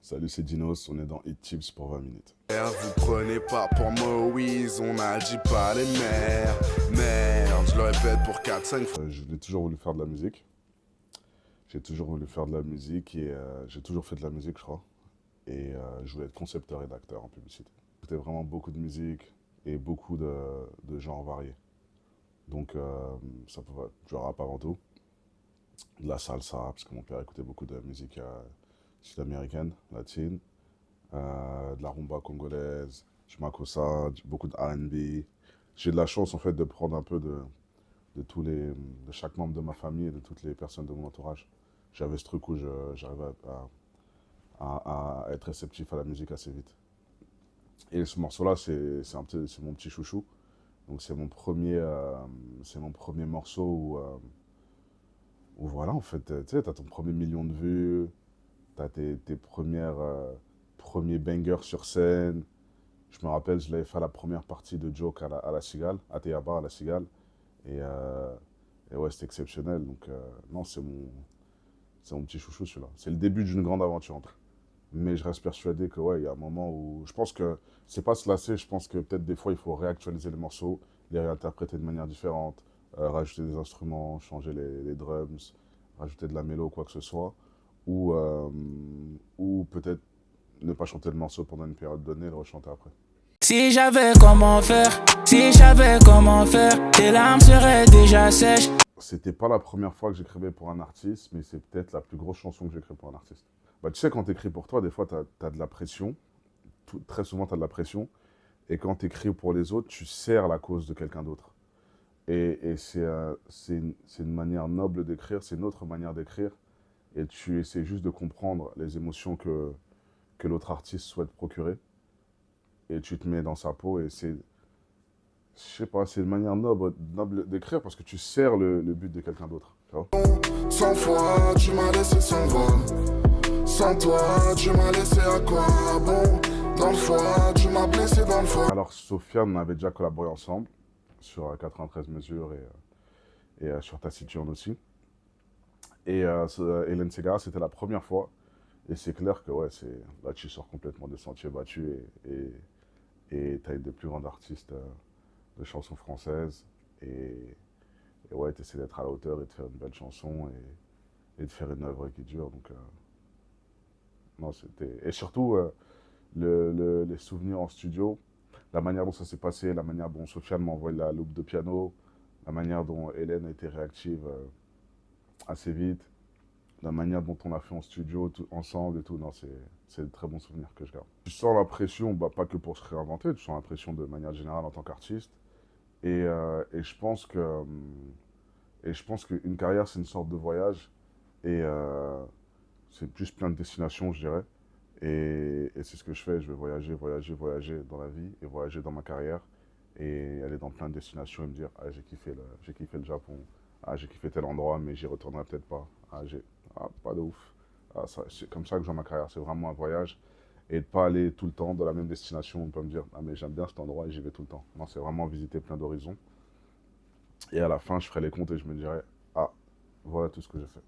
Salut, c'est Dinos, on est dans Hit Tips pour 20 minutes. Vous prenez pas pour Moïse, on n'agit pas les mères. Merde, je le répète pour 4-5 fois. J'ai toujours voulu faire de la musique. J'ai toujours voulu faire de la musique et j'ai toujours fait de la musique, je crois. Et je voulais être concepteur et d'acteur en publicité. C'était vraiment beaucoup de musique et beaucoup de genres variés. Donc ça pouvait être du rap avant tout, de la salsa, parce que mon père écoutait beaucoup de musique sud-américaine, latine, de la rumba congolaise, du makossa, beaucoup de R&B. J'ai de la chance en fait de prendre un peu de chaque membre de ma famille et de toutes les personnes de mon entourage. J'avais ce truc où j'arrivais à être réceptif à la musique assez vite. Et ce morceau-là, c'est mon petit chouchou. Donc c'est mon premier morceau où voilà, en fait, tu sais, t'as ton premier million de vues, t'as tes premiers bangers sur scène. Je me rappelle, je l'avais fait à la première partie de Joke à la Cigale, à Théaba, à la Cigale. Et, et ouais, c'était exceptionnel. Donc, non, c'est mon petit chouchou, celui-là. C'est le début d'une grande aventure. Mais je reste persuadé que, ouais, il y a un moment où. Je pense que c'est pas se lasser, je pense que peut-être des fois, il faut réactualiser les morceaux, les réinterpréter de manière différente, rajouter des instruments, changer les drums, rajouter de la mélo, quoi que ce soit. Ou peut-être ne pas chanter le morceau pendant une période donnée et le rechanter après. Si j'avais comment faire, tes larmes seraient déjà sèches. C'était pas la première fois que j'écrivais pour un artiste, mais c'est peut-être la plus grosse chanson que j'écris pour un artiste. Bah, tu sais, quand tu écris pour toi, des fois, tu as de la pression. Très souvent, tu as de la pression. Et quand tu écris pour les autres, tu sers la cause de quelqu'un d'autre. Et c'est une manière noble d'écrire, c'est une autre manière d'écrire. Et tu essaies juste de comprendre les émotions que l'autre artiste souhaite procurer. Et tu te mets dans sa peau et c'est, je sais pas, c'est une manière noble d'écrire parce que tu sers le but de quelqu'un d'autre. Tu vois? 100 fois, tu m'as laissé sans voix. Sans toi, tu m'as laissé à quoi bon? Dans le foie, tu m'as blessé dans le foie. Alors, Sofiane, on avait déjà collaboré ensemble sur 93 mesures et sur Taciturne aussi. Et Hélène Ségara, c'était la première fois. Et c'est clair que ouais, là, tu sors complètement des sentiers battus et tu as une des plus grandes artistes de chansons françaises. Et ouais, tu essaies d'être à la hauteur et de faire une belle chanson et de faire une œuvre qui dure. Donc, non, c'était. Et surtout, les souvenirs en studio, la manière dont ça s'est passé, la manière dont Sofiane m'a envoyé la loupe de piano, la manière dont Hélène a été réactive assez vite, la manière dont on a fait en studio ensemble et tout, non, c'est de très bons souvenirs que je garde. Tu sens la pression, bah, pas que pour se réinventer, tu sens la pression de manière générale en tant qu'artiste. Et je pense qu'une carrière, c'est une sorte de voyage. Et c'est plus plein de destinations, je dirais. Et c'est ce que je fais. Je vais voyager dans la vie et voyager dans ma carrière. Et aller dans plein de destinations et me dire, ah, j'ai kiffé le Japon. Ah, j'ai kiffé tel endroit, mais j'y retournerai peut-être pas. Pas de ouf. Ah, c'est comme ça que je vois ma carrière. C'est vraiment un voyage. Et de pas aller tout le temps dans la même destination. On peut me dire, ah, mais j'aime bien cet endroit et j'y vais tout le temps. Non, c'est vraiment visiter plein d'horizons. Et à la fin, je ferai les comptes et je me dirai, ah, voilà tout ce que j'ai fait.